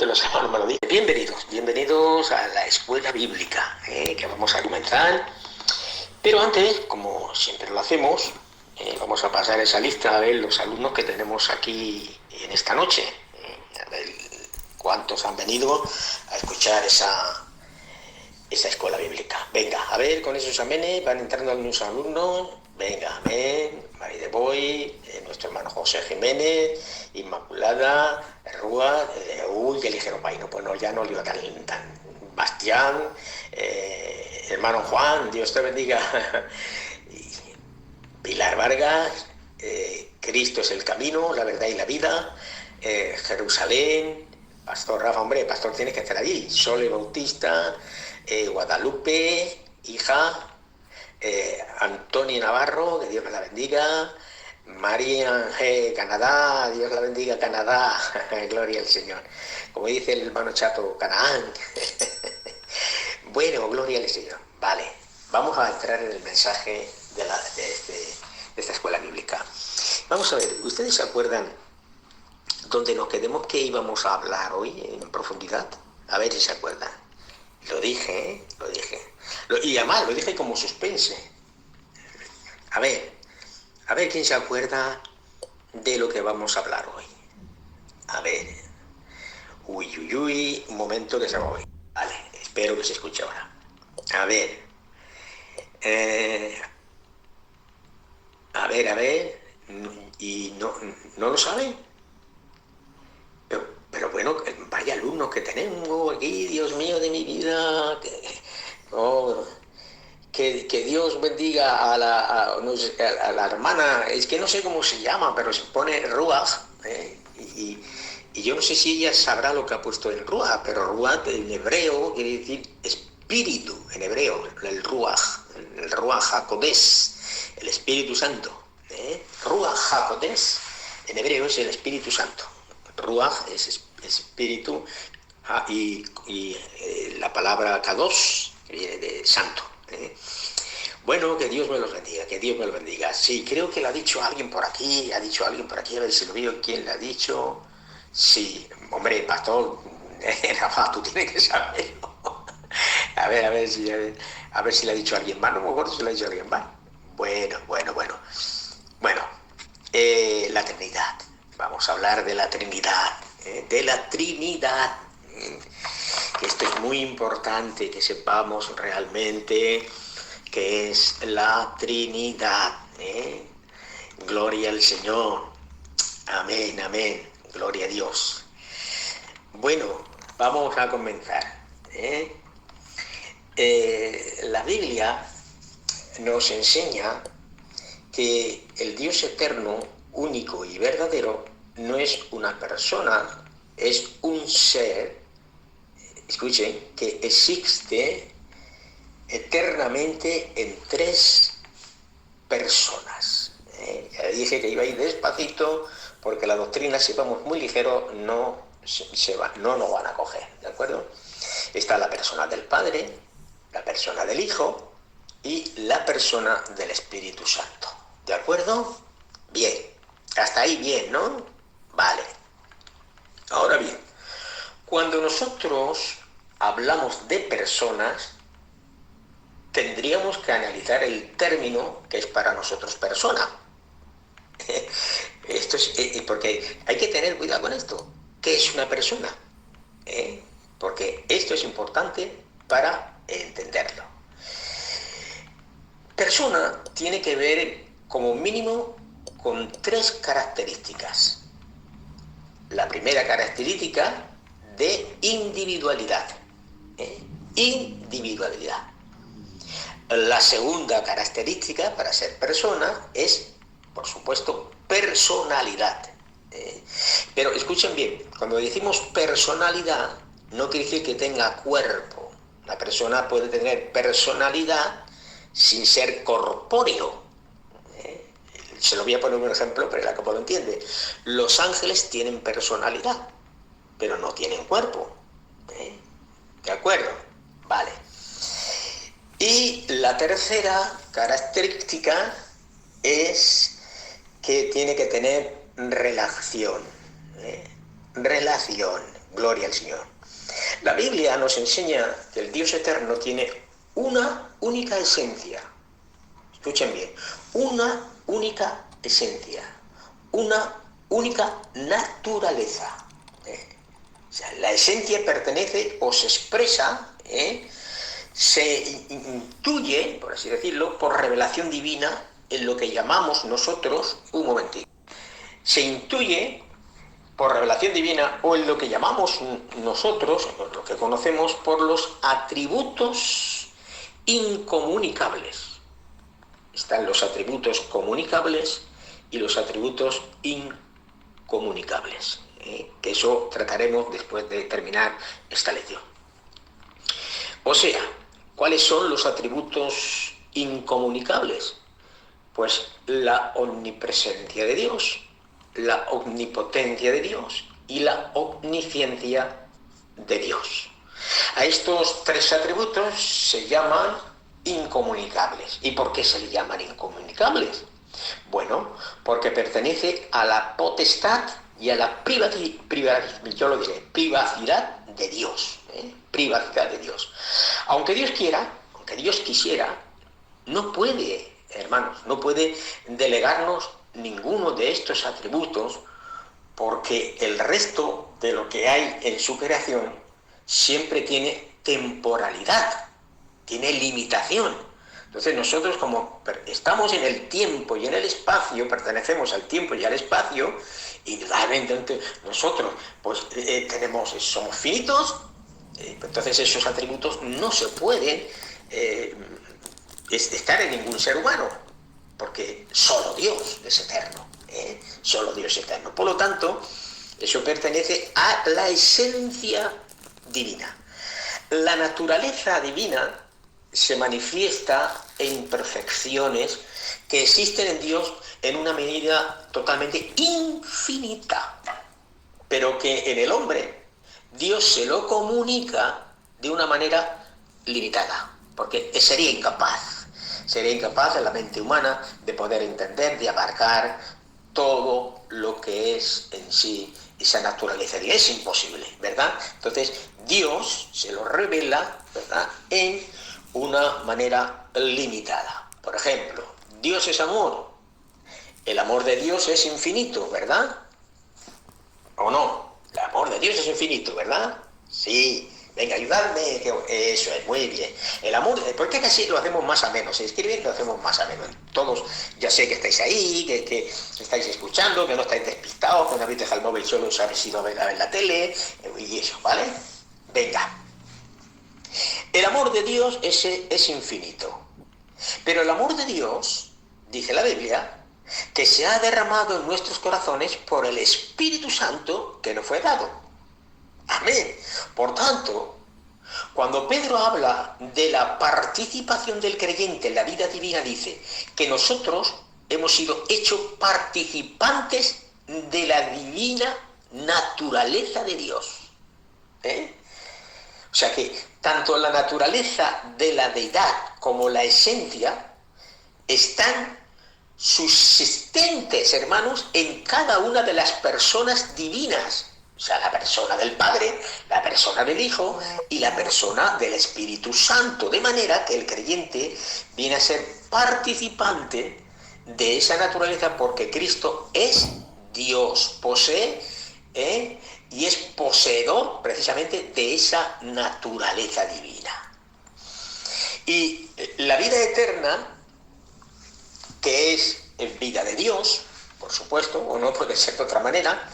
Que los hermanos me lo dicen. Bienvenidos, bienvenidos a la escuela bíblica, que vamos a comenzar. Pero antes, como siempre lo hacemos, vamos a pasar esa lista a ver los alumnos que tenemos aquí en esta noche. A ver cuántos han venido a escuchar esa escuela bíblica. Venga, a ver, con esos amenes van entrando algunos alumnos. Venga, amén. María de Boy, nuestro hermano José Jiménez, Inmaculada, Rúa, uy, qué ligero paino, pues no, ya no le iba tan Bastián, hermano Juan, Dios te bendiga. Pilar Vargas, Cristo es el camino, la verdad y la vida, Jerusalén, Pastor Rafa, hombre, Pastor tienes que estar allí, Sole Bautista, Guadalupe, hija, Antonio Navarro, que Dios me la bendiga, María G. Canadá, Dios la bendiga, Canadá, gloria al Señor. Como dice el hermano Chato, Canaán. Bueno, gloria al Señor. Vale, vamos a entrar en el mensaje de esta escuela bíblica. Vamos a ver, ¿ustedes se acuerdan donde nos quedemos que íbamos a hablar hoy en profundidad? A ver si se acuerdan. Lo dije, lo dije. Y además lo dije como suspense. A ver quién se acuerda de lo que vamos a hablar hoy. A ver. Uy, un momento que se va a oír. Vale, espero que se escuche ahora. A ver. A ver. ¿Y no lo saben? Pero bueno, vaya alumnos que tenemos aquí, Dios mío de mi vida. Que Dios bendiga a la hermana, es que no sé cómo se llama, pero se pone Ruach, y yo no sé si ella sabrá lo que ha puesto en Ruach, pero Ruach en hebreo quiere decir espíritu, en hebreo, el Ruach HaKodesh, el Espíritu Santo. Ruach HaKodesh, en hebreo es el Espíritu Santo. Ruach es espíritu, y la palabra Kadosh, que viene de santo. Bueno, que Dios me los bendiga, que Dios me los bendiga. Sí, creo que lo ha dicho alguien por aquí, a ver si lo veo, ¿quién lo ha dicho? Sí, hombre, pastor, Rafa, tú tienes que saberlo. A ver si le ha dicho alguien más, no me acuerdo si le ha dicho alguien más. Bueno. La Trinidad, vamos a hablar de la Trinidad, que esto es muy importante, que sepamos realmente que es la Trinidad. Gloria al Señor. Amén. Gloria a Dios. Bueno, vamos a comenzar. La Biblia nos enseña que el Dios eterno, único y verdadero, no es una persona, es un ser, escuchen, que existe eternamente en tres personas. Ya dije que iba a ir despacito porque la doctrina, si vamos muy ligero, no nos van a coger, ¿de acuerdo? Está la persona del Padre, la persona del Hijo y la persona del Espíritu Santo, ¿de acuerdo? Bien, hasta ahí bien, ¿no? Vale. Ahora bien, cuando nosotros hablamos de personas, tendríamos que analizar el término que es para nosotros persona. Esto es porque hay que tener cuidado con esto. ¿Qué es una persona? Porque esto es importante para entenderlo. Persona tiene que ver como mínimo con tres características. La primera característica de individualidad. Individualidad. La segunda característica para ser persona es, por supuesto, personalidad. Pero escuchen bien, cuando decimos personalidad, no quiere decir que tenga cuerpo. La persona puede tener personalidad sin ser corpóreo. Se lo voy a poner un ejemplo, pero la copa lo entiende. Los ángeles tienen personalidad, pero no tienen cuerpo. ¿De acuerdo? Vale. Y la tercera característica es que tiene que tener relación. Relación. Gloria al Señor. La Biblia nos enseña que el Dios eterno tiene una única esencia. Escuchen bien, una única esencia, una única naturaleza. O sea, la esencia pertenece o se expresa, se intuye, por así decirlo, por revelación divina en lo que llamamos nosotros, un momentito, se intuye por revelación divina o en lo que llamamos nosotros, lo que conocemos por los atributos incomunicables. Están los atributos comunicables y los atributos incomunicables, que eso trataremos después de terminar esta lección. O sea, ¿cuáles son los atributos incomunicables? Pues la omnipresencia de Dios, la omnipotencia de Dios y la omnisciencia de Dios. A estos tres atributos se llaman incomunicables. ¿Y por qué se le llaman incomunicables? Bueno, porque pertenece a la potestad y a la privacidad de Dios. Privacidad de Dios. Aunque Dios quiera, aunque Dios quisiera, no puede, hermanos, no puede delegarnos ninguno de estos atributos, porque el resto de lo que hay en su creación siempre tiene temporalidad, tiene limitación. Entonces nosotros, como estamos en el tiempo y en el espacio, pertenecemos al tiempo y al espacio, y realmente nosotros pues somos finitos, entonces esos atributos no se pueden estar en ningún ser humano, porque solo Dios es eterno, solo Dios es eterno. Por lo tanto, eso pertenece a la esencia divina. La naturaleza divina se manifiesta en perfecciones que existen en Dios en una medida totalmente infinita, pero que en el hombre Dios se lo comunica de una manera limitada, porque sería incapaz en la mente humana de poder entender, de abarcar todo lo que es en sí esa naturaleza. Es imposible, ¿verdad? Entonces Dios se lo revela, ¿verdad?, en una manera limitada. Por ejemplo, Dios es amor. El amor de Dios es infinito, ¿verdad? ¿O no? El amor de Dios es infinito, ¿verdad? Sí. Venga, ayudadme, que eso es, muy bien. El amor, ¿por qué casi lo hacemos más a menos? Escribir lo hacemos más a menos. Todos, ya sé que estáis ahí, que estáis escuchando, que no estáis despistados, que no habéis dejado el móvil solo, os habéis ido a ver la tele, y eso, ¿vale? Venga. El amor de Dios es infinito. Pero el amor de Dios, dice la Biblia, que se ha derramado en nuestros corazones por el Espíritu Santo que nos fue dado. Amén. Por tanto, cuando Pedro habla de la participación del creyente en la vida divina, dice que nosotros hemos sido hechos participantes de la divina naturaleza de Dios. O sea que tanto la naturaleza de la deidad como la esencia están subsistentes, hermanos, en cada una de las personas divinas. O sea, la persona del Padre, la persona del Hijo y la persona del Espíritu Santo. De manera que el creyente viene a ser participante de esa naturaleza porque Cristo es Dios, posee y es poseedor precisamente de esa naturaleza divina. Y la vida eterna, que es vida de Dios, por supuesto, o no puede ser de otra manera,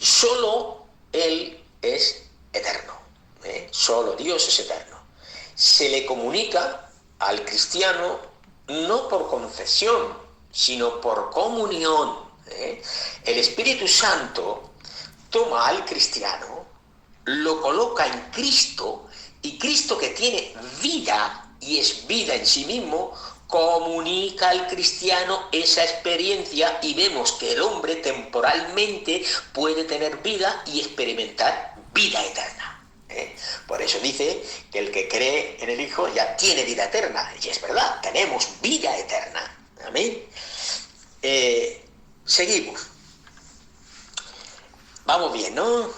solo Él es eterno, solo Dios es eterno. Se le comunica al cristiano no por concesión, sino por comunión. El Espíritu Santo toma al cristiano, lo coloca en Cristo, y Cristo, que tiene vida y es vida en sí mismo, comunica al cristiano esa experiencia, y vemos que el hombre temporalmente puede tener vida y experimentar vida eterna. Por eso dice que el que cree en el Hijo ya tiene vida eterna, y es verdad, tenemos vida eterna. Amén. Seguimos. Vamos bien, ¿no?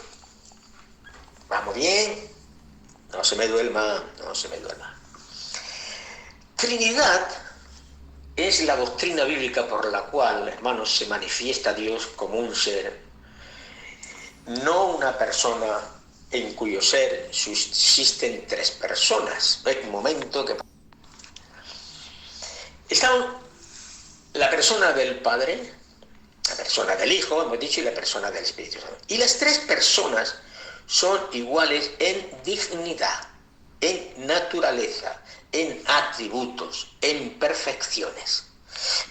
¿Vamos bien? No se me duerma, no se me duerma. Trinidad es la doctrina bíblica por la cual, hermanos, se manifiesta Dios como un ser, no una persona en cuyo ser subsisten tres personas. Un momento que... Están la persona del Padre, la persona del Hijo, hemos dicho, y la persona del Espíritu Santo. Y las tres personas son iguales en dignidad, en naturaleza, en atributos, en perfecciones.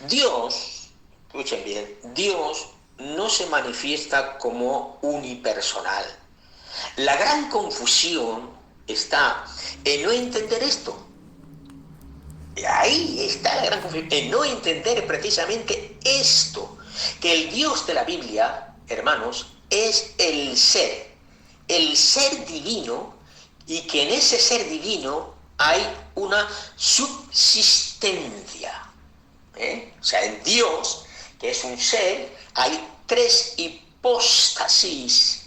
Dios, escuchen bien, Dios no se manifiesta como unipersonal. La gran confusión está en no entender esto. Y ahí está la gran confusión, en no entender precisamente esto, que el Dios de la Biblia, hermanos, es el ser divino, y que en ese ser divino hay una subsistencia. O sea, en Dios, que es un ser, hay tres hipóstasis.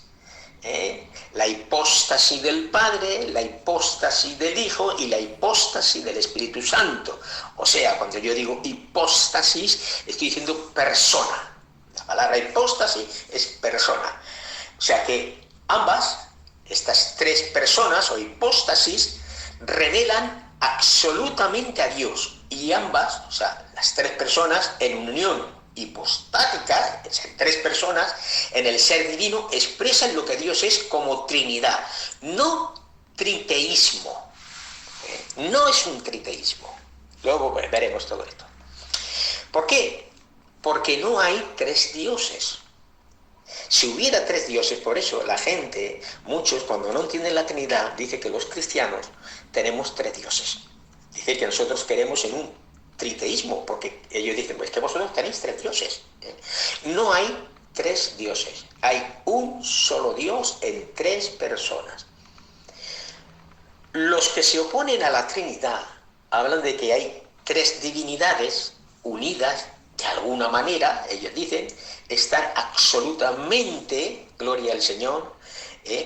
La hipóstasis del Padre, la hipóstasis del Hijo y la hipóstasis del Espíritu Santo. O sea, cuando yo digo hipóstasis, estoy diciendo persona. La palabra hipóstasis es persona. O sea que ambas, estas tres personas o hipóstasis, revelan absolutamente a Dios. Y ambas, o sea, las tres personas en unión hipostática, es decir, tres personas en el ser divino, expresan lo que Dios es como Trinidad, no triteísmo. No es un triteísmo. Luego veremos todo esto. ¿Por qué? Porque no hay tres dioses. Si hubiera tres dioses, por eso la gente, muchos cuando no entienden la Trinidad, dice que los cristianos tenemos tres dioses. Dice que nosotros queremos en un triteísmo, porque ellos dicen, pues que vosotros tenéis tres dioses. No hay tres dioses, hay un solo Dios en tres personas. Los que se oponen a la Trinidad hablan de que hay tres divinidades unidas de alguna manera, ellos dicen, están absolutamente, gloria al Señor,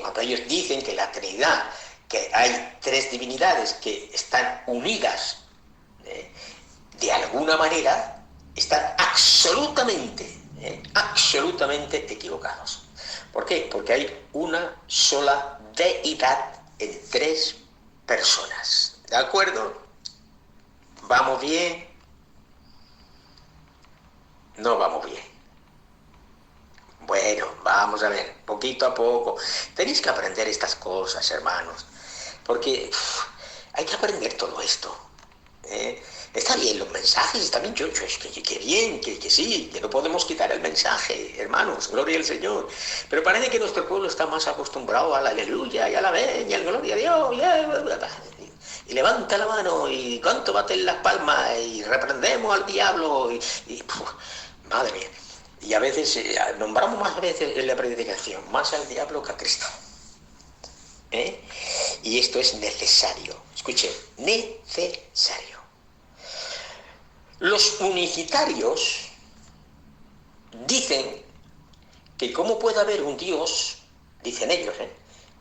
cuando ellos dicen que la Trinidad, que hay tres divinidades que están unidas, de alguna manera, están absolutamente equivocados. ¿Por qué? Porque hay una sola deidad en tres personas. ¿De acuerdo? ¿Vamos bien? No vamos bien. Bueno, vamos a ver, poquito a poco. Tenéis que aprender estas cosas, hermanos, porque hay que aprender todo esto. Está bien los mensajes, está bien, es que bien, que sí, que no podemos quitar el mensaje, hermanos, gloria al Señor. Pero parece que nuestro pueblo está más acostumbrado a la aleluya y a la ven y al gloria a Dios. Y levanta la mano y canto, bate en las palmas y reprendemos al diablo. Madre mía. Y a veces nombramos más veces en la predicación, más al diablo que a Cristo. Y esto es necesario. Escuchen, necesario. Los unicitarios dicen que cómo puede haber un Dios, dicen ellos,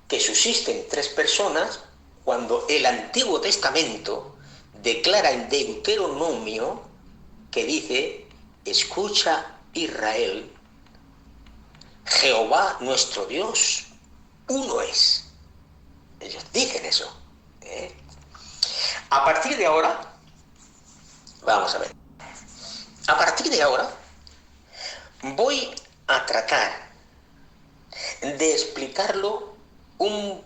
que subsisten tres personas cuando el Antiguo Testamento declara en Deuteronomio que dice, escucha Israel, Jehová nuestro Dios, uno es. Ellos dicen eso. A partir de ahora, vamos a ver, a partir de ahora voy a tratar de explicarlo un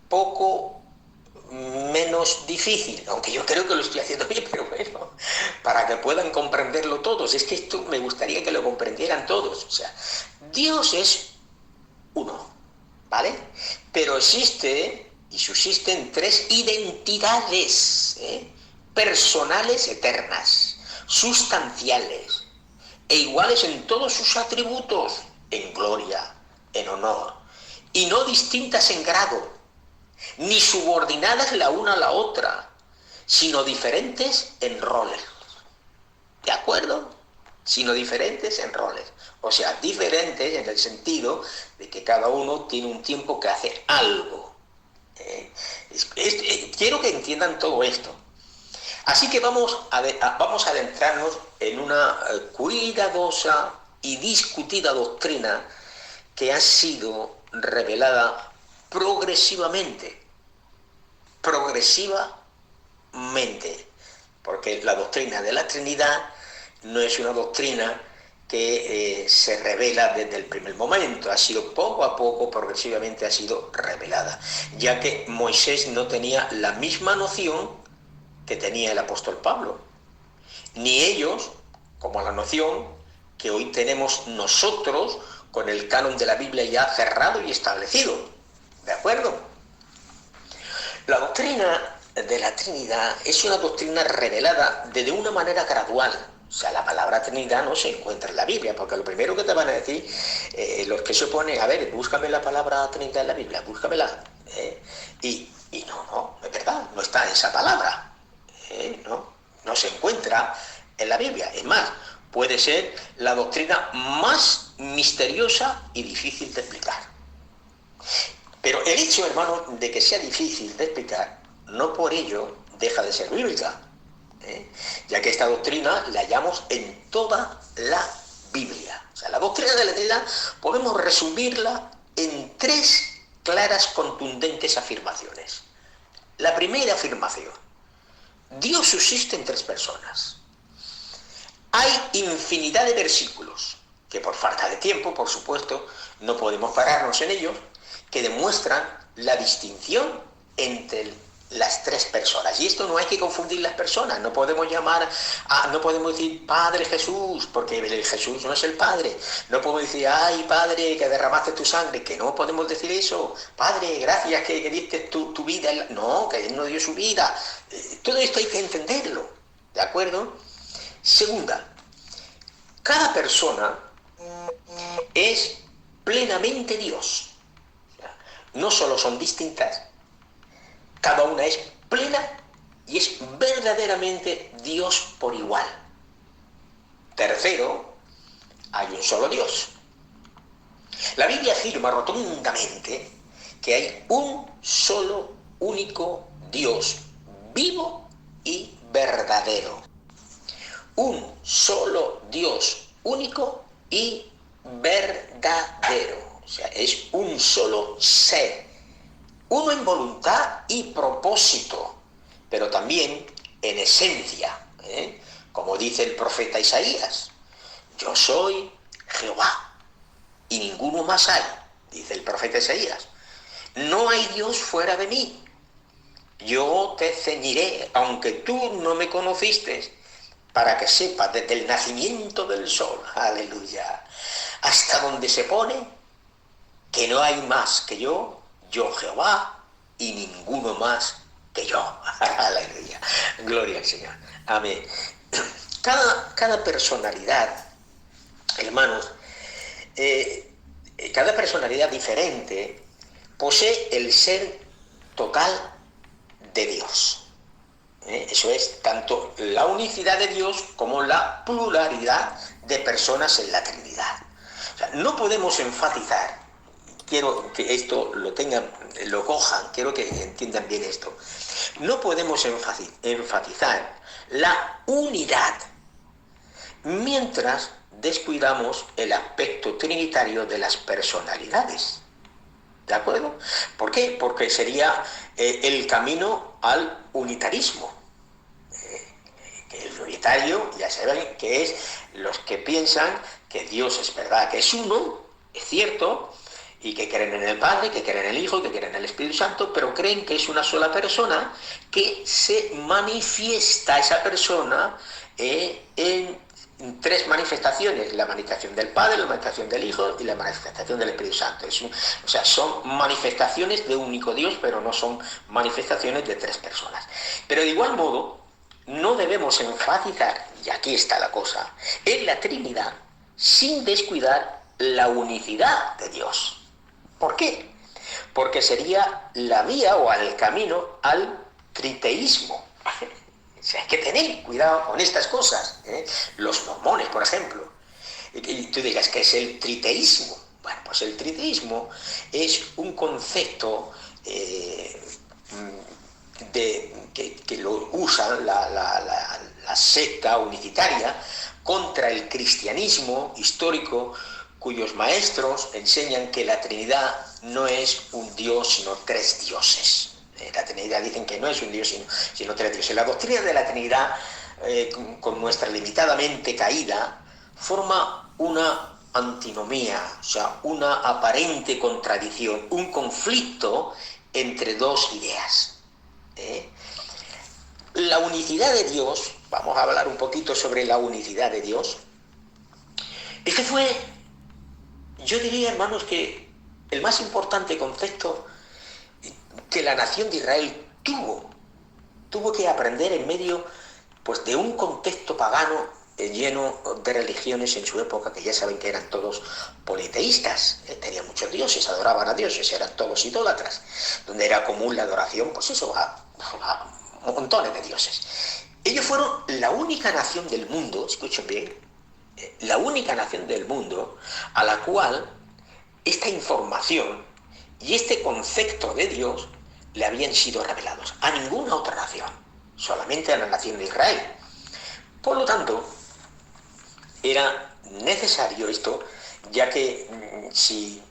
poco menos difícil, aunque yo creo que lo estoy haciendo bien, pero bueno, para que puedan comprenderlo todos. Es que esto me gustaría que lo comprendieran todos. O sea, Dios es uno, ¿vale? Pero existe y subsisten tres identidades, personales eternas, sustanciales e iguales en todos sus atributos, en gloria, en honor, y no distintas en grado, ni subordinadas la una a la otra, sino diferentes en roles. ¿De acuerdo? sino diferentes en roles. O sea, diferentes en el sentido de que cada uno tiene un tiempo que hace algo. Quiero que entiendan todo esto. Así que vamos a adentrarnos en una cuidadosa y discutida doctrina que ha sido revelada progresivamente, porque la doctrina de la Trinidad no es una doctrina que se revela desde el primer momento, ha sido poco a poco, progresivamente ha sido revelada, ya que Moisés no tenía la misma noción que tenía el apóstol Pablo, ni ellos como la noción que hoy tenemos nosotros con el canon de la Biblia ya cerrado y establecido. ¿De acuerdo? La doctrina de la Trinidad es una doctrina revelada de una manera gradual. O sea, la palabra Trinidad no se encuentra en la Biblia, porque lo primero que te van a decir los que se oponen, a ver, búscame la palabra Trinidad en la Biblia, búscamela. Y no, es verdad, no está esa palabra. No se encuentra en la Biblia. Es más, puede ser la doctrina más misteriosa y difícil de explicar. Pero el hecho, hermano, de que sea difícil de explicar, no por ello deja de ser bíblica, ya que esta doctrina la hallamos en toda la Biblia. O sea, la doctrina de la Trinidad podemos resumirla en 3 claras, contundentes afirmaciones. La primera afirmación: Dios subsiste en 3 personas. Hay infinidad de versículos, que por falta de tiempo, por supuesto, no podemos pararnos en ellos, que demuestran la distinción entre las 3 personas. Y esto no hay que confundir las personas. No podemos no podemos decir Padre Jesús, porque Jesús no es el Padre. No podemos decir, ay Padre, que derramaste tu sangre, que no podemos decir eso. Padre, gracias que diste tu vida. No, que Él no dio su vida. Todo esto hay que entenderlo, ¿de acuerdo? Segunda, cada persona es plenamente Dios. No solo son distintas, cada una es plena y es verdaderamente Dios por igual. Tercero, hay un solo Dios. La Biblia afirma rotundamente que hay un solo, único Dios, vivo y verdadero. Un solo Dios, único y verdadero. O sea, es un solo ser, uno en voluntad y propósito, pero también en esencia, como dice el profeta Isaías: yo soy Jehová y ninguno más hay, dice el profeta Isaías. No hay Dios fuera de mí. Yo te ceñiré, aunque tú no me conociste, para que sepas desde el nacimiento del sol, aleluya, hasta donde se pone, que no hay más que yo Jehová, y ninguno más que yo. Aleluya. Gloria al Señor. Amén. Cada personalidad, hermanos, cada personalidad diferente posee el ser total de Dios. Eso es tanto la unicidad de Dios como la pluralidad de personas en la Trinidad. O sea, no podemos enfatizar, quiero que esto lo cojan, quiero que entiendan bien esto. No podemos enfatizar la unidad mientras descuidamos el aspecto trinitario de las personalidades. ¿De acuerdo? ¿Por qué? Porque sería el camino al unitarismo. Que el unitario, ya saben, que es los que piensan que Dios es verdad, que es uno, es cierto, y que creen en el Padre, que creen en el Hijo, que creen en el Espíritu Santo, pero creen que es una sola persona que se manifiesta esa persona en 3 manifestaciones: la manifestación del Padre, la manifestación del Hijo y la manifestación del Espíritu Santo. O sea, son manifestaciones de un único Dios, pero no son manifestaciones de 3 personas. Pero de igual modo, no debemos enfatizar, y aquí está la cosa, en la Trinidad, sin descuidar la unicidad de Dios. ¿Por qué? Porque sería la vía o el camino al triteísmo. O sea, hay que tener cuidado con estas cosas, ¿eh? Los mormones, por ejemplo. Y tú digas que es el triteísmo. Bueno, pues el triteísmo es un concepto que lo usan la secta unitaria contra el cristianismo histórico, cuyos maestros enseñan que la Trinidad no es un Dios, sino tres dioses. La Trinidad dicen que no es un Dios, sino tres dioses. La doctrina de la Trinidad, con nuestra limitada mente caída, forma una antinomía, o sea, una aparente contradicción, un conflicto entre dos ideas. La unicidad de Dios, vamos a hablar un poquito sobre la unicidad de Dios. Este fue, yo diría, hermanos, que el más importante concepto que la nación de Israel tuvo que aprender en medio, pues, de un contexto pagano lleno de religiones en su época, que ya saben que eran todos politeístas, tenían muchos dioses, adoraban a dioses, eran todos idólatras, donde era común la adoración, pues eso, a montones de dioses. Ellos fueron la única nación del mundo, escuchen bien, la única nación del mundo a la cual esta información y este concepto de Dios le habían sido revelados. A ninguna otra nación, solamente a la nación de Israel. Por lo tanto, era necesario esto, ya que si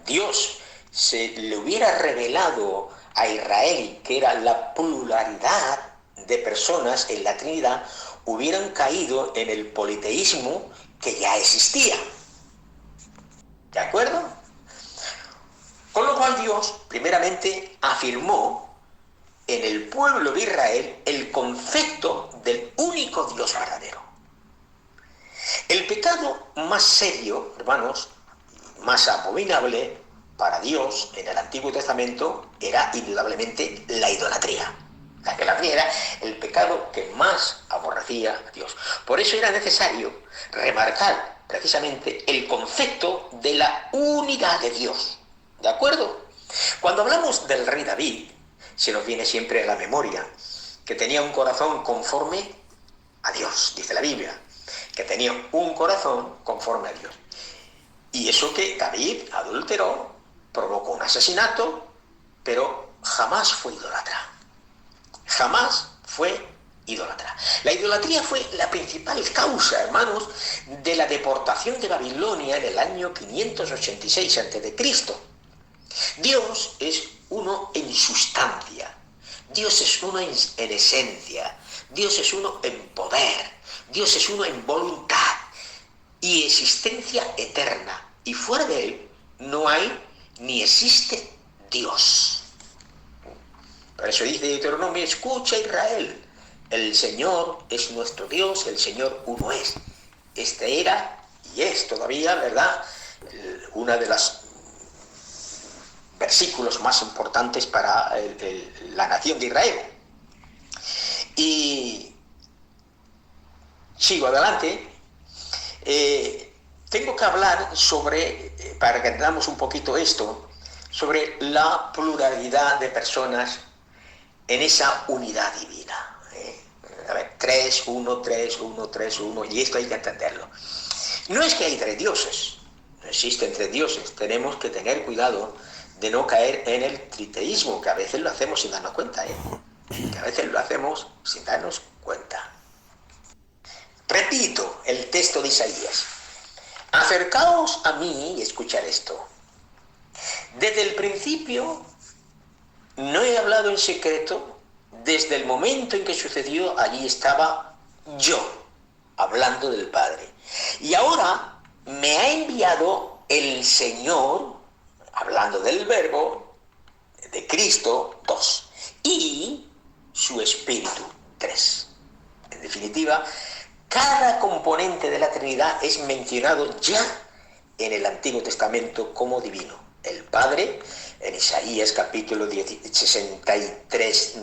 Dios se le hubiera revelado a Israel, que era la pluralidad de personas en la Trinidad, hubieran caído en el politeísmo que ya existía. ¿De acuerdo? Con lo cual Dios, primeramente, afirmó en el pueblo de Israel el concepto del único Dios verdadero. El pecado más serio, hermanos, más abominable para Dios en el Antiguo Testamento era indudablemente la idolatría. La idolatría era el pecado que más aborrecía a Dios. Por eso era necesario remarcar precisamente el concepto de la unidad de Dios. ¿De acuerdo? Cuando hablamos del rey David, se nos viene siempre a la memoria que tenía un corazón conforme a Dios, dice la Biblia, que tenía un corazón conforme a Dios. Y eso que David adulteró, provocó un asesinato, pero jamás fue idólatra. Jamás fue idólatra. La idolatría fue la principal causa, hermanos, de la deportación de Babilonia en el año 586 a.C. Dios es uno en sustancia, Dios es uno en esencia, Dios es uno en poder, Dios es uno en voluntad y existencia eterna. Y fuera de él no hay ni existe Dios. Por eso dice Deuteronomio: escucha, Israel, el Señor es nuestro Dios, el Señor uno es. Este era y es todavía, ¿verdad?, una de las versículos más importantes para la nación de Israel. Y sigo adelante. Tengo que hablar sobre, para que entendamos un poquito esto, sobre la pluralidad de personas en esa unidad divina. A ver, 3, 1, 3, 1, 3, 1, y esto hay que entenderlo. No es que hay tres dioses, no existen tres dioses, tenemos que tener cuidado de no caer en el triteísmo, que a veces lo hacemos sin darnos cuenta, que a veces lo hacemos sin darnos cuenta. Repito el texto de Isaías: acercaos a mí y escuchad esto. Desde el principio no he hablado en secreto, desde el momento en que sucedió, allí estaba yo, hablando del Padre. Y ahora me ha enviado el Señor, hablando del Verbo, de Cristo, 2, y su Espíritu, 3. En definitiva, cada componente de la Trinidad es mencionado ya en el Antiguo Testamento como divino. El Padre, en Isaías capítulo 63,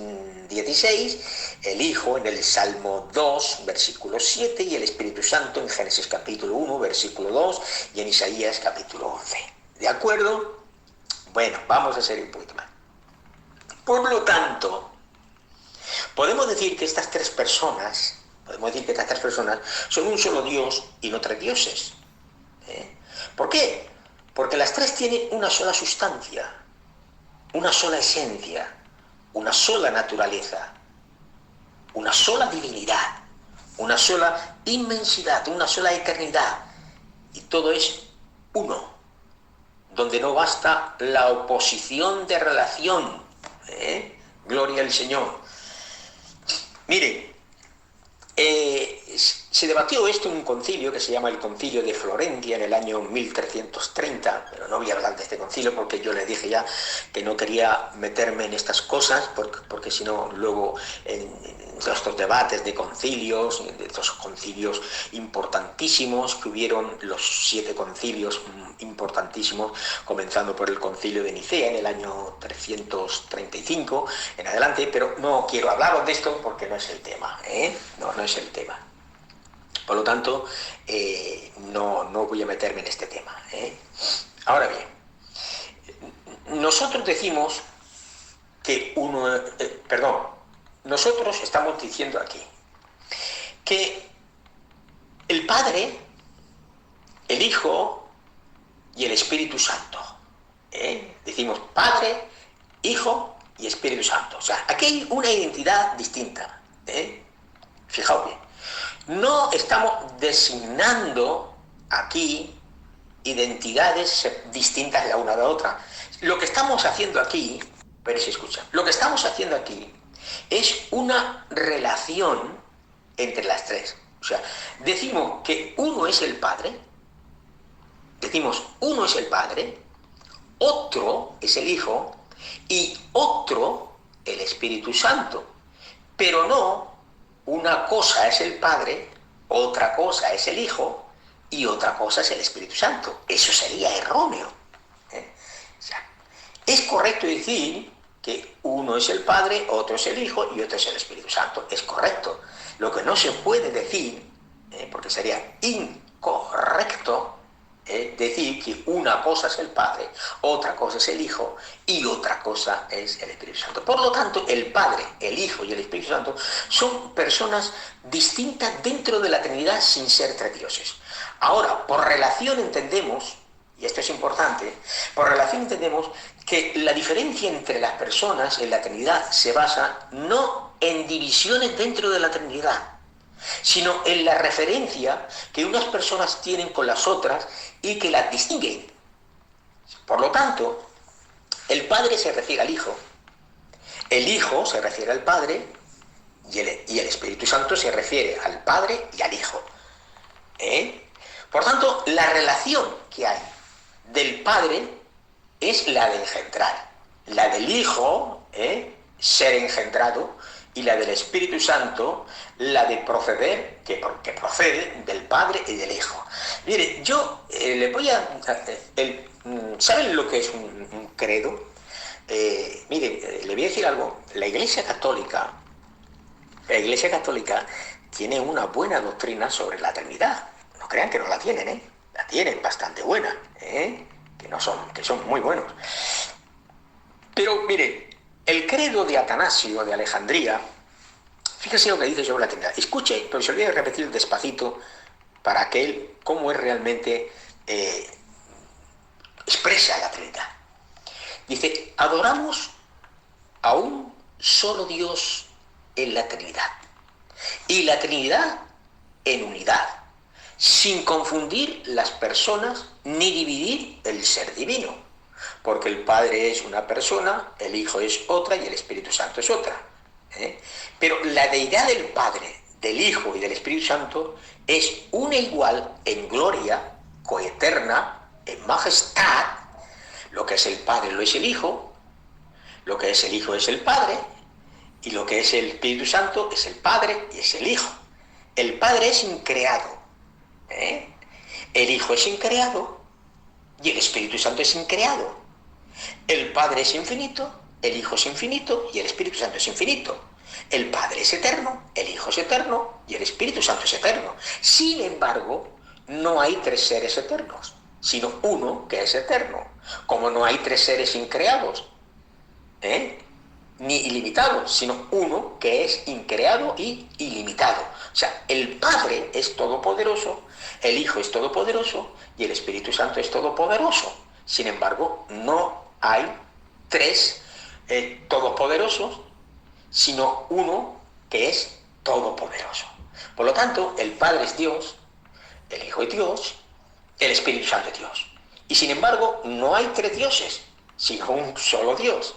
16, el Hijo en el Salmo 2, versículo 7, y el Espíritu Santo en Génesis capítulo 1, versículo 2, y en Isaías capítulo 11. ¿De acuerdo? Bueno, vamos a seguir un poquito más. Por lo tanto, Podemos decir que estas tres personas, son un solo Dios y no tres dioses. ¿Por qué? Porque las tres tienen una sola sustancia, una sola esencia, una sola naturaleza, una sola divinidad, una sola inmensidad, una sola eternidad. Y todo es uno, donde no basta la oposición de relación. Gloria al Señor. Mire, se debatió esto en un concilio que se llama el Concilio de Florencia en el año 1330, pero no voy a hablar de este concilio porque yo les dije ya que no quería meterme en estas cosas, porque si no luego en estos debates de concilios, de estos concilios importantísimos que hubieron, los 7 concilios importantísimos, comenzando por el concilio de Nicea en el año 335 en adelante, pero no quiero hablaros de esto porque no es el tema, no es el tema. Por lo tanto, no voy a meterme en este tema. Ahora bien, nosotros decimos que nosotros estamos diciendo aquí que el Padre, el Hijo y el Espíritu Santo. Decimos Padre, Hijo y Espíritu Santo. O sea, aquí hay una identidad distinta. Fijaos bien. No estamos designando aquí identidades distintas la una de la otra. Lo que estamos haciendo aquí, pero si escuchan, lo que estamos haciendo aquí es una relación entre las tres. O sea, decimos que uno es el Padre, otro es el Hijo y otro el Espíritu Santo. Pero no una cosa es el Padre, otra cosa es el Hijo y otra cosa es el Espíritu Santo. Eso sería erróneo. O sea, es correcto decir que uno es el Padre, otro es el Hijo y otro es el Espíritu Santo. Es correcto. Lo que no se puede decir, porque sería incorrecto, decir que una cosa es el Padre, otra cosa es el Hijo y otra cosa es el Espíritu Santo. Por lo tanto, el Padre, el Hijo y el Espíritu Santo son personas distintas dentro de la Trinidad sin ser tres dioses. Ahora, por relación entendemos, y esto es importante, por relación entendemos que la diferencia entre las personas en la Trinidad se basa no en divisiones dentro de la Trinidad, sino en la referencia que unas personas tienen con las otras y que las distinguen. Por lo tanto, el Padre se refiere al Hijo, el Hijo se refiere al Padre y el Espíritu Santo se refiere al Padre y al Hijo. Por tanto, la relación que hay del Padre es la de engendrar, la del Hijo, ser engendrado, y la del Espíritu Santo, la de proceder, que procede del Padre y del Hijo. Mire, yo le voy a... ¿saben lo que es un credo? Mire, le voy a decir algo. La Iglesia Católica tiene una buena doctrina sobre la Trinidad. No crean que no la tienen, La tienen bastante buena, que son muy buenos. Pero, mire, el credo de Atanasio de Alejandría, fíjese lo que dice sobre la Trinidad. Escuche, pero se lo voy a repetir despacito para que él, cómo es realmente expresa la Trinidad. Dice, adoramos a un solo Dios en la Trinidad. Y la Trinidad en unidad, sin confundir las personas ni dividir el ser divino. Porque el Padre es una persona, el Hijo es otra y el Espíritu Santo es otra. Pero la deidad del Padre, del Hijo y del Espíritu Santo es una igual en gloria, coeterna, en majestad. Lo que es el Padre lo es el Hijo, lo que es el Hijo es el Padre, y lo que es el Espíritu Santo es el Padre y es el Hijo. El Padre es increado, el Hijo es increado y el Espíritu Santo es increado. El Padre es infinito, el Hijo es infinito y el Espíritu Santo es infinito. El Padre es eterno, el Hijo es eterno y el Espíritu Santo es eterno. Sin embargo, no hay tres seres eternos, sino uno que es eterno. Como no hay tres seres increados, ni ilimitado, sino uno que es increado y ilimitado. O sea, el Padre es todopoderoso, el Hijo es todopoderoso y el Espíritu Santo es todopoderoso. Sin embargo, no hay tres todopoderosos, sino uno que es todopoderoso. Por lo tanto, el Padre es Dios, el Hijo es Dios, el Espíritu Santo es Dios. Y sin embargo, no hay tres dioses, sino un solo Dios.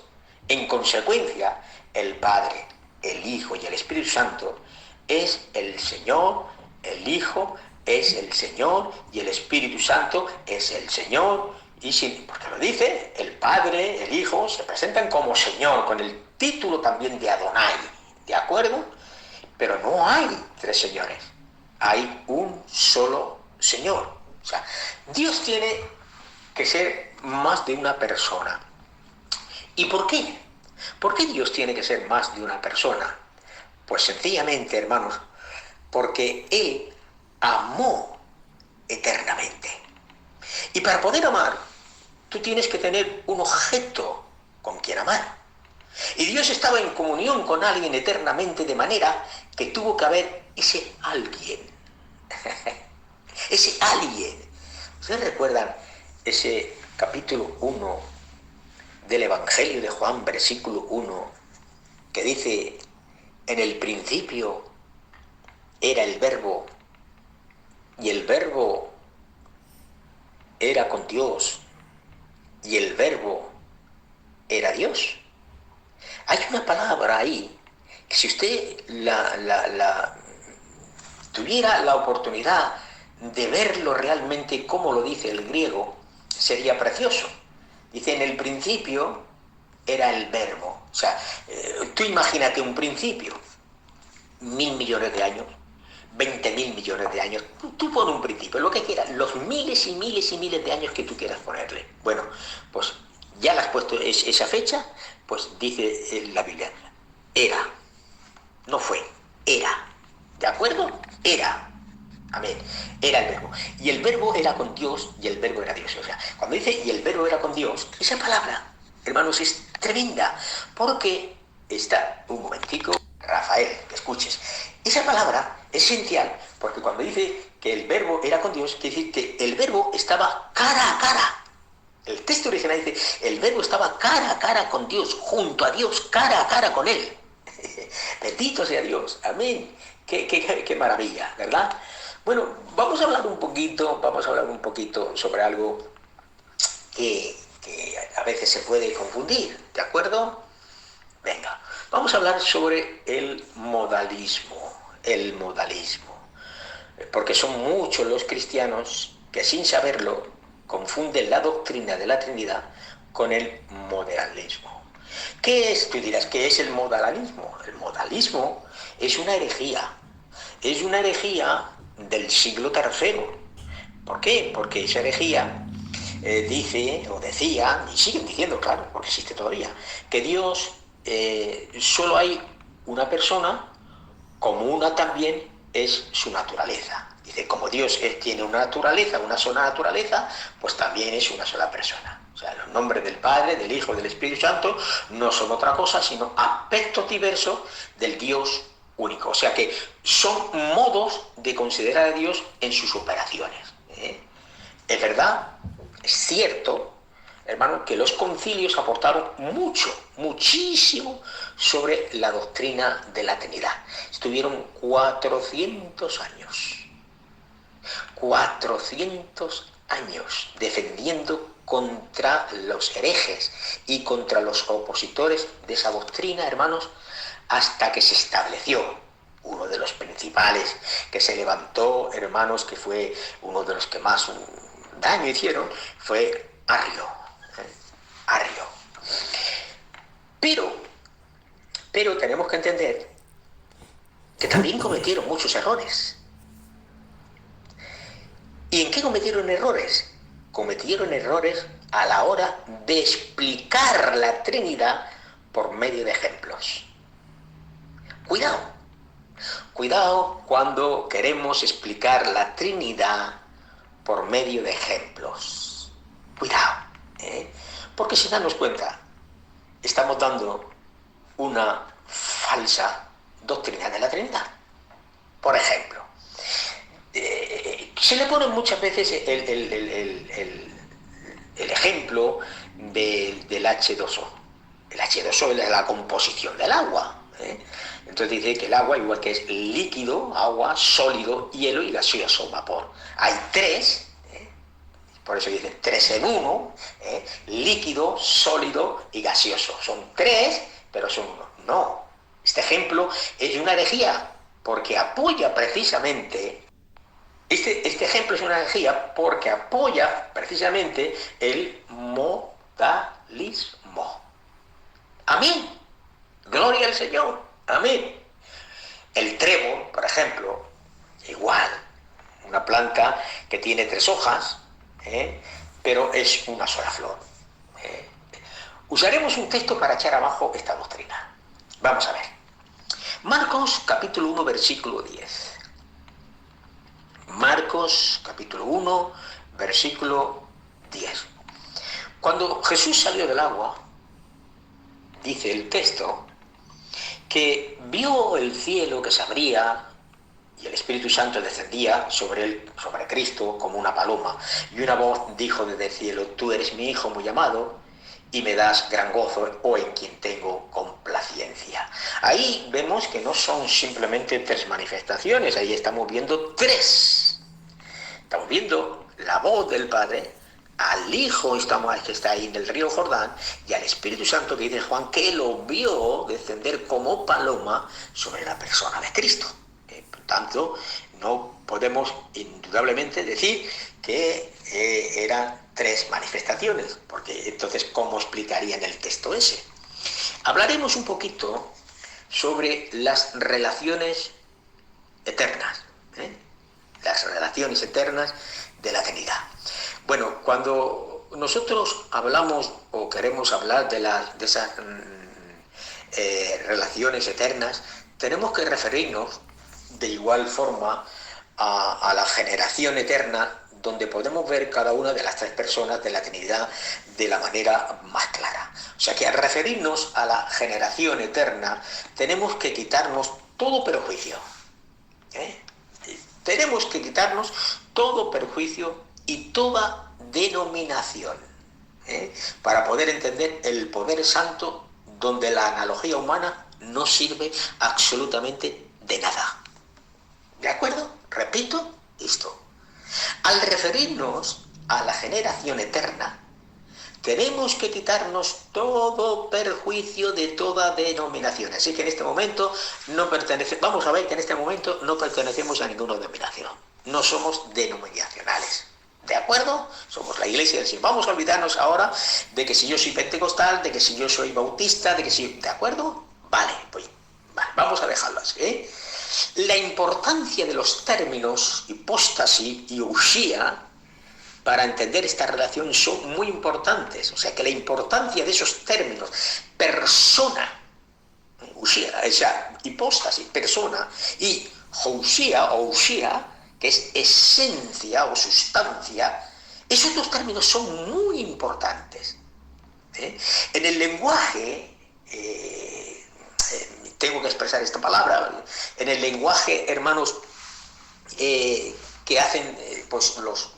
En consecuencia, el Padre, el Hijo y el Espíritu Santo es el Señor, el Hijo es el Señor y el Espíritu Santo es el Señor. Y porque lo dice, el Padre, el Hijo se presentan como Señor, con el título también de Adonai, ¿de acuerdo? Pero no hay tres señores, hay un solo Señor. O sea, Dios tiene que ser más de una persona. ¿Y por qué? ¿Por qué Dios tiene que ser más de una persona? Pues sencillamente, hermanos, porque Él amó eternamente. Y para poder amar, tú tienes que tener un objeto con quien amar. Y Dios estaba en comunión con alguien eternamente, de manera que tuvo que haber ese alguien. Ese alguien. ¿Ustedes recuerdan ese capítulo 1 del Evangelio de Juan, versículo 1, que dice: en el principio era el Verbo, y el Verbo era con Dios, y el Verbo era Dios? Hay una palabra ahí que, si usted tuviera la oportunidad de verlo realmente como lo dice el griego, sería precioso. Dice: en el principio era el Verbo. O sea, tú imagínate un principio, 1.000 millones de años, 20.000 millones de años, tú pon un principio, lo que quieras, los miles y miles y miles de años que tú quieras ponerle. Bueno, pues ya le has puesto esa fecha, pues dice la Biblia, era, no fue, era, ¿de acuerdo? Era. Amén. Era el Verbo. Y el Verbo era con Dios y el Verbo era Dios. O sea, cuando dice y el Verbo era con Dios, esa palabra, hermanos, es tremenda. Porque está, un momentico, Rafael, que escuches. Esa palabra es esencial, porque cuando dice que el Verbo era con Dios, quiere decir que el Verbo estaba cara a cara. El texto original dice: el Verbo estaba cara a cara con Dios, junto a Dios, cara a cara con Él. Bendito sea Dios. Amén. Qué maravilla, ¿verdad? Bueno, vamos a hablar un poquito sobre algo que a veces se puede confundir, ¿de acuerdo? Venga, vamos a hablar sobre el modalismo, porque son muchos los cristianos que, sin saberlo, confunden la doctrina de la Trinidad con el modalismo. ¿Qué es? Tú dirás, ¿qué es el modalismo? El modalismo es una herejía del siglo III. ¿Por qué? Porque esa herejía dice, o decía, y siguen diciendo, claro, porque existe todavía, que Dios solo hay una persona, como una también es su naturaleza. Dice, como Dios tiene una naturaleza, una sola naturaleza, pues también es una sola persona. O sea, los nombres del Padre, del Hijo y del Espíritu Santo no son otra cosa sino aspectos diversos del Dios único. O sea que son modos de considerar a Dios en sus operaciones. Es verdad, es cierto, hermano, que los concilios aportaron muchísimo sobre la doctrina de la Trinidad. Estuvieron 400 años. 400 años defendiendo contra los herejes y contra los opositores de esa doctrina, hermanos, hasta que se estableció. Uno de los principales que se levantó, hermanos, que fue uno de los que más daño hicieron, fue Arrio. Pero tenemos que entender que también cometieron muchos errores. ¿Y en qué cometieron errores? Cometieron errores a la hora de explicar la Trinidad por medio de ejemplos. Cuidado cuando queremos explicar la Trinidad por medio de ejemplos. Cuidado, porque, si damos cuenta, estamos dando una falsa doctrina de la Trinidad. Por ejemplo, se le pone muchas veces el ejemplo del H2O. El H2O es la composición del agua. Entonces dice que el agua, igual que es líquido, agua, sólido, hielo y gaseoso, vapor. Hay tres, por eso dicen tres en uno, líquido, sólido y gaseoso. Son tres, pero son uno. No, este ejemplo es una herejía, porque apoya precisamente, este ejemplo es una herejía porque apoya precisamente el modalismo. Amén. Gloria al Señor. Amén. El trébol, por ejemplo, igual, una planta que tiene tres hojas, pero es una sola flor. Usaremos un texto para echar abajo esta doctrina. Vamos a ver. Marcos capítulo 1, versículo 10. Marcos capítulo 1, versículo 10. Cuando Jesús salió del agua, dice el texto, que vio el cielo que se abría y el Espíritu Santo descendía sobre él, sobre Cristo, como una paloma. Y una voz dijo desde el cielo: tú eres mi Hijo muy amado, y me das gran gozo, o en quien tengo complacencia. Ahí vemos que no son simplemente tres manifestaciones, ahí estamos viendo tres. Estamos viendo la voz del Padre, al Hijo que está ahí en el río Jordán, y al Espíritu Santo, que dice Juan, que lo vio descender como paloma sobre la persona de Cristo. Por tanto, no podemos indudablemente decir que eran tres manifestaciones, porque entonces, ¿cómo explicarían el texto ese? Hablaremos un poquito sobre las relaciones eternas, las relaciones eternas de la Trinidad. Bueno, cuando nosotros hablamos o queremos hablar de esas relaciones eternas, tenemos que referirnos de igual forma a la generación eterna, donde podemos ver cada una de las tres personas de la Trinidad de la manera más clara. O sea que al referirnos a la generación eterna, tenemos que quitarnos todo perjuicio. Tenemos que quitarnos todo perjuicio y toda denominación, para poder entender el poder santo, donde la analogía humana no sirve absolutamente de nada. ¿De acuerdo? Repito esto. Al referirnos a la generación eterna, tenemos que quitarnos todo perjuicio de toda denominación. Así que en este momento vamos a ver que en este momento no pertenecemos a ninguna denominación. No somos denominacionales. ¿De acuerdo? Somos la Iglesia del Señor. Vamos a olvidarnos ahora de que si yo soy pentecostal, de que si yo soy bautista, de que si... ¿De acuerdo? Vale, pues vamos a dejarlo así. La importancia de los términos hipóstasis y usía para entender esta relación son muy importantes. O sea que la importancia de esos términos, persona, usía, o sea, hipóstasis, persona, y housía o usía, que es esencia o sustancia, esos dos términos son muy importantes. En el lenguaje, tengo que expresar esta palabra, en el lenguaje, hermanos, que hacen pues los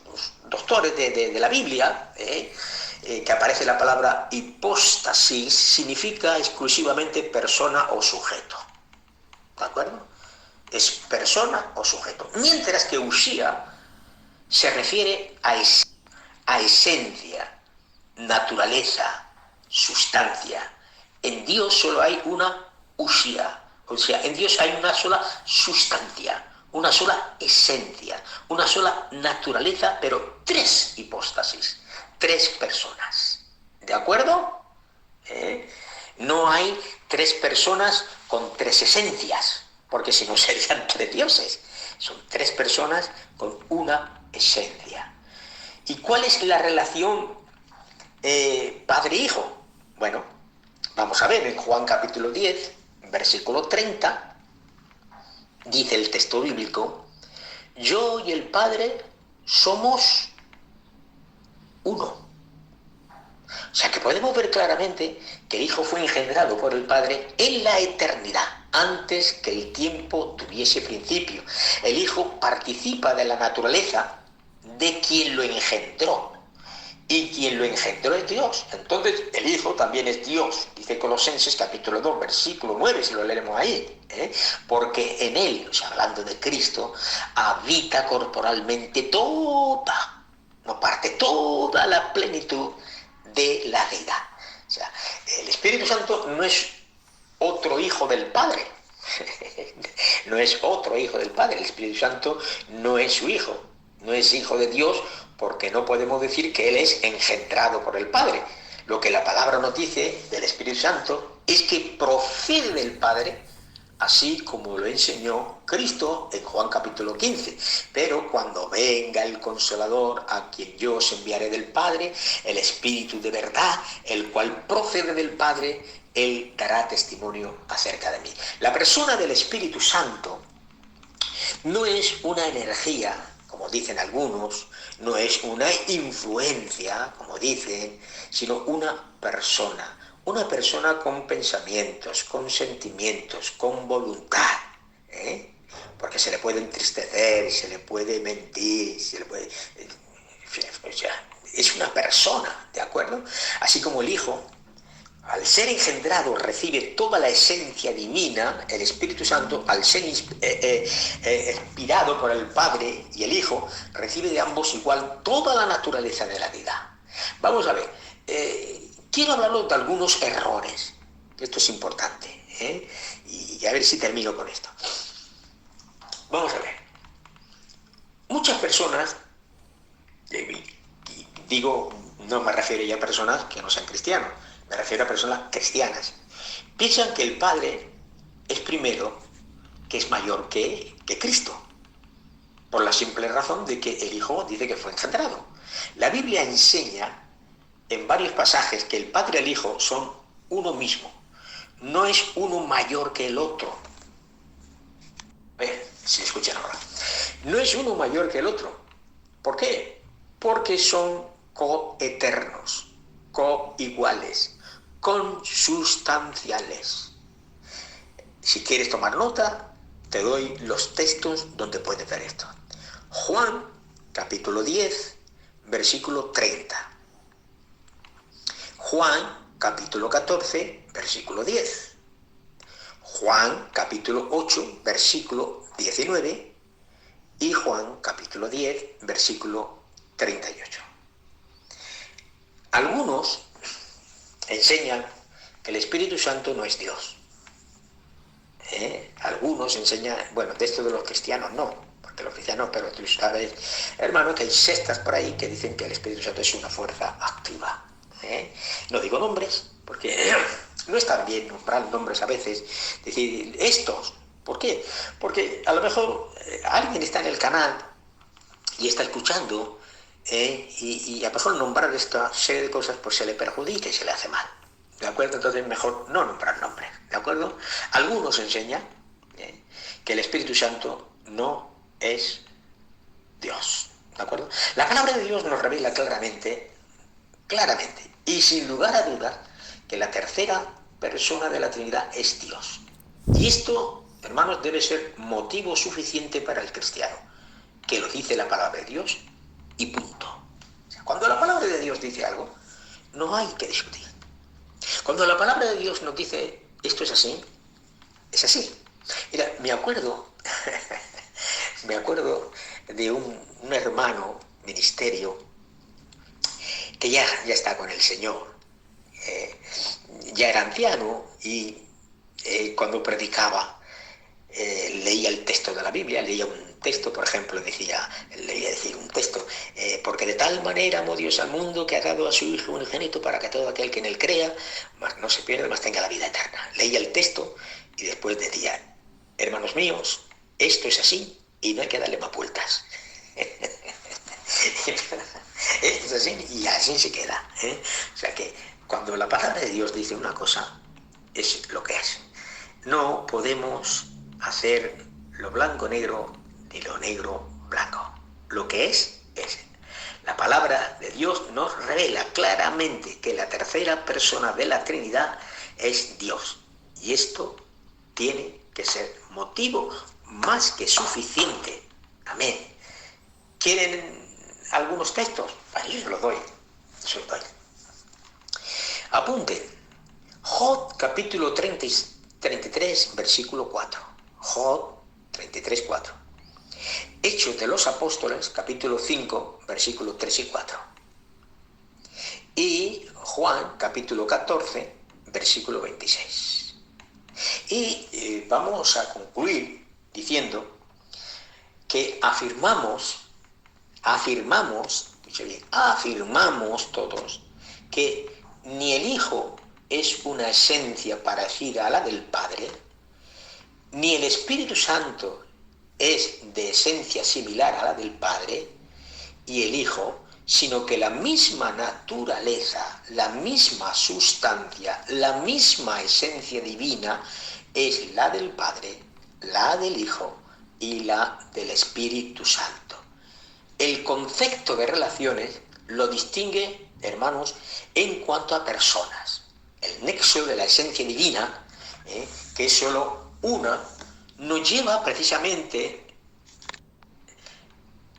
doctores de la Biblia, que aparece la palabra hipóstasis, significa exclusivamente persona o sujeto. ¿De acuerdo? Es persona o sujeto. Mientras que usía se refiere a esencia, naturaleza, sustancia. En Dios solo hay una usía. O sea, en Dios hay una sola sustancia, una sola esencia, una sola naturaleza, pero tres hipóstasis, tres personas. ¿De acuerdo? No hay tres personas con tres esencias, porque si no serían tres dioses. Son tres personas con una esencia. ¿Y cuál es la relación padre-hijo? Bueno, vamos a ver en Juan capítulo 10, versículo 30, dice el texto bíblico: yo y el Padre somos uno. O sea que podemos ver claramente que el Hijo fue engendrado por el Padre en la eternidad, antes que el tiempo tuviese principio. El Hijo participa de la naturaleza de quien lo engendró. Y quien lo engendró es Dios. Entonces el Hijo también es Dios. Dice Colosenses capítulo 2, versículo 9, si lo leemos ahí. Porque en Él, o sea, hablando de Cristo, habita corporalmente toda, no parte, toda la plenitud de la vida. O sea, el Espíritu Santo no es otro hijo del Padre. No es otro hijo del Padre. El Espíritu Santo no es su hijo. No es hijo de Dios, porque no podemos decir que Él es engendrado por el Padre. Lo que la palabra nos dice del Espíritu Santo es que procede del Padre, así como lo enseñó Cristo en Juan capítulo 15. Pero cuando venga el Consolador, a quien yo os enviaré del Padre, el Espíritu de verdad, el cual procede del Padre, Él dará testimonio acerca de mí. La persona del Espíritu Santo no es una energía, como dicen algunos, no es una influencia, como dicen, sino una persona con pensamientos, con sentimientos, con voluntad, porque se le puede entristecer, se le puede mentir, se le puede... O sea, es una persona, ¿de acuerdo? Así como el Hijo, al ser engendrado, recibe toda la esencia divina. El Espíritu Santo, al ser inspirado por el Padre y el Hijo, recibe de ambos igual toda la naturaleza de la vida. Vamos a ver, quiero hablarles de algunos errores, esto es importante, y a ver si termino con esto. Vamos a ver, muchas personas, digo, no me refiero ya a personas que no sean cristianos, me refiero a personas cristianas, piensan que el Padre es primero, que es mayor que Cristo, por la simple razón de que el Hijo dice que fue engendrado. La Biblia enseña en varios pasajes que el Padre y el Hijo son uno mismo, no es uno mayor que el otro. A ver si escuchan ahora. No es uno mayor que el otro. ¿Por qué? Porque son coeternos, coiguales, consustanciales. Si quieres tomar nota, te doy los textos donde puedes ver esto. Juan, capítulo 10, versículo 30. Juan, capítulo 14, versículo 10. Juan, capítulo 8, versículo 19. Y Juan, capítulo 10, versículo 38. Algunos enseñan que el Espíritu Santo no es Dios. Algunos enseñan, bueno, de esto de los cristianos no, porque los cristianos, pero tú sabes, hermano, que hay sectas por ahí que dicen que el Espíritu Santo es una fuerza activa. No digo nombres, porque no es tan bien nombrar nombres a veces, decir estos. ¿Por qué? Porque a lo mejor alguien está en el canal y está escuchando, y a lo mejor nombrar esta serie de cosas pues se le perjudica y se le hace mal. ¿De acuerdo? Entonces mejor no nombrar nombres. ¿De acuerdo? Algunos enseñan que el Espíritu Santo no es Dios. ¿De acuerdo? La palabra de Dios nos revela claramente, y sin lugar a dudas, que la tercera persona de la Trinidad es Dios. Y esto, hermanos, debe ser motivo suficiente para el cristiano, que lo dice la palabra de Dios y punto. O sea, cuando la palabra de Dios dice algo, no hay que discutir. Cuando la palabra de Dios nos dice esto es así, es así. Mira, me acuerdo de un hermano ministerio que ya está con el Señor, ya era anciano y cuando predicaba leía el texto de la Biblia, leía un texto, por ejemplo, leía decir un texto, porque de tal manera amó Dios al mundo que ha dado a su Hijo unigénito para que todo aquel que en él crea, mas no se pierda, mas tenga la vida eterna. Leía el texto y después decía, hermanos míos, esto es así y no hay que darle más vueltas. Esto es así y así se queda. O sea que cuando la palabra de Dios dice una cosa, es lo que es. No podemos hacer lo blanco negro ni lo negro blanco. Lo que es, es. La palabra de Dios nos revela claramente que la tercera persona de la Trinidad es Dios. Y esto tiene que ser motivo más que suficiente. Amén. ¿Quieren algunos textos? Pues yo se los doy. Apunten. Job capítulo 33, versículo 4. Job 33, 4. Hechos de los Apóstoles, capítulo 5, versículos 3 y 4. Y Juan, capítulo 14, versículo 26. Y vamos a concluir diciendo que afirmamos todos que ni el Hijo es una esencia parecida a la del Padre, ni el Espíritu Santo es de esencia similar a la del Padre y el Hijo, sino que la misma naturaleza, la misma sustancia, la misma esencia divina es la del Padre, la del Hijo y la del Espíritu Santo. El concepto de relaciones lo distingue, hermanos, en cuanto a personas. El nexo de la esencia divina, que es solo una, nos lleva precisamente,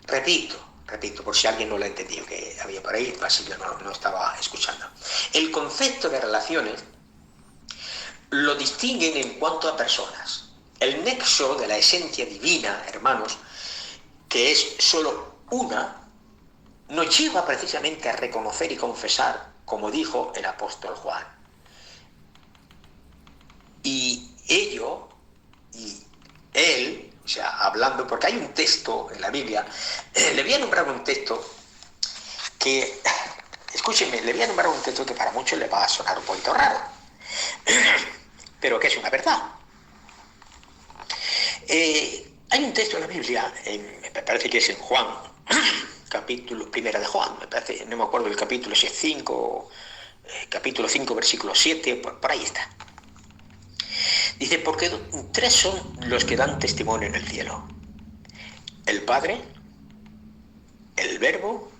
repito, por si alguien no lo ha entendido, que había por ahí, así que no estaba escuchando. El concepto de relaciones lo distinguen en cuanto a personas. El nexo de la esencia divina, hermanos, que es solo una, nos lleva precisamente a reconocer y confesar, como dijo el apóstol Juan. Y ello, y él, o sea, hablando, porque hay un texto en la Biblia, le voy a nombrar un texto que, escúchenme, le voy a nombrar un texto que para muchos le va a sonar un poquito raro, pero que es una verdad. Hay un texto en la Biblia, me parece que es en Juan, capítulo primera de Juan, me parece, no me acuerdo del capítulo, si es 5, capítulo 5, versículo 7, por ahí está. Dice, porque tres son los que dan testimonio en el cielo: el Padre, el Verbo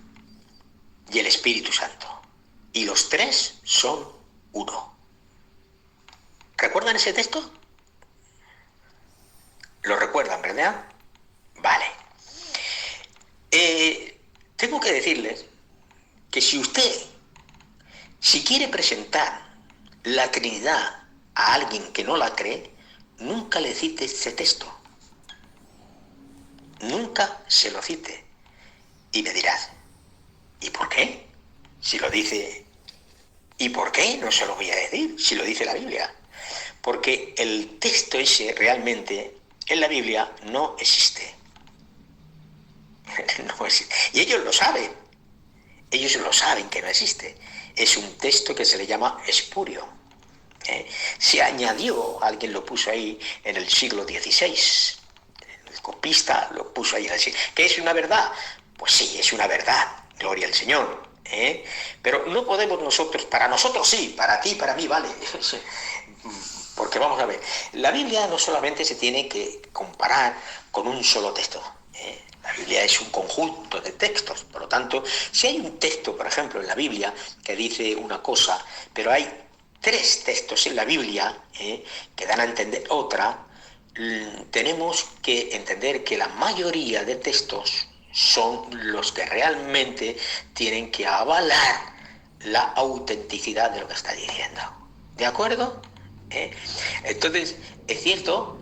y el Espíritu Santo. Y los tres son uno. ¿Recuerdan ese texto? ¿Lo recuerdan, verdad? Vale. Tengo que decirles que si quiere presentar la Trinidad a alguien que no la cree, nunca le cite ese texto. Nunca se lo cite. Y me dirás, ¿y por qué? Si lo dice, ¿y por qué no se lo voy a decir? Si lo dice la Biblia. Porque el texto ese realmente en la Biblia no existe. No existe. Y ellos lo saben. Ellos lo saben que no existe. Es un texto que se le llama espurio. Se añadió, alguien lo puso ahí en el siglo XVI, el copista lo puso ahí en el siglo. ¿Qué es una verdad? Pues sí, es una verdad, gloria al Señor, pero no podemos nosotros, para nosotros sí, para ti, para mí, vale, porque vamos a ver, la Biblia no solamente se tiene que comparar con un solo texto, la Biblia es un conjunto de textos, por lo tanto, si hay un texto, por ejemplo, en la Biblia que dice una cosa, pero hay tres textos en la Biblia que dan a entender otra, tenemos que entender que la mayoría de textos son los que realmente tienen que avalar la autenticidad de lo que está diciendo. ¿De acuerdo? Entonces, es cierto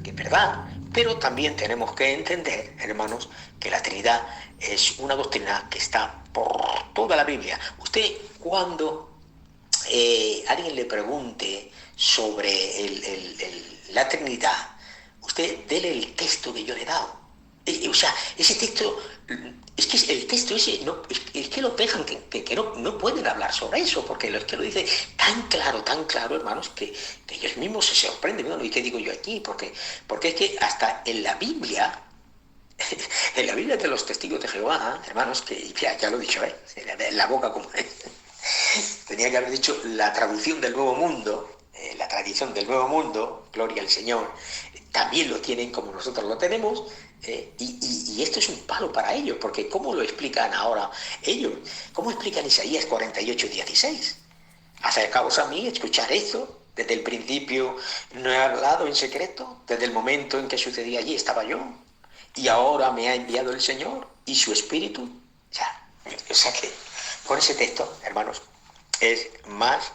que es verdad, pero también tenemos que entender, hermanos, que la Trinidad es una doctrina que está por toda la Biblia. Usted, cuando alguien le pregunte sobre la Trinidad, usted dele el texto que yo le he dado. O sea, ese texto, es que el texto ese, no, es que lo dejan, que no pueden hablar sobre eso, porque es que lo dice tan claro, hermanos, que ellos mismos se sorprenden. Bueno, ¿y qué digo yo aquí? Porque es que hasta en la Biblia de los testigos de Jehová, hermanos, que ya lo he dicho, la boca como tenía que haber dicho la traducción del Nuevo Mundo, la tradición del Nuevo Mundo, gloria al Señor, también lo tienen como nosotros lo tenemos, y esto es un palo para ellos, porque ¿cómo lo explican ahora ellos? ¿Cómo explican Isaías 48:16? Acercaos a mí, escuchar esto. Desde el principio no he hablado en secreto, desde el momento en que sucedía allí estaba yo, y ahora me ha enviado el Señor y su Espíritu. O sea que con ese texto, hermanos, es más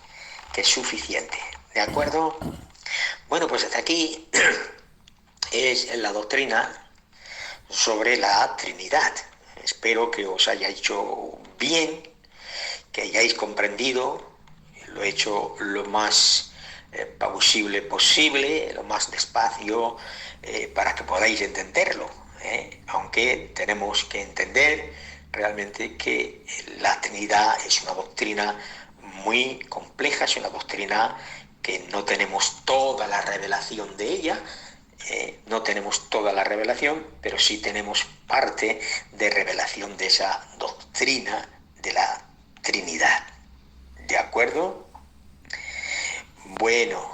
que suficiente. ¿De acuerdo? Bueno, pues hasta aquí es la doctrina sobre la Trinidad. Espero que os haya hecho bien, que hayáis comprendido. Lo he hecho lo más plausible posible, lo más despacio, para que podáis entenderlo. Aunque tenemos que entender realmente que la Trinidad es una doctrina muy compleja, es una doctrina que no tenemos toda la revelación de ella, no tenemos toda la revelación, pero sí tenemos parte de revelación de esa doctrina de la Trinidad. ¿De acuerdo? Bueno,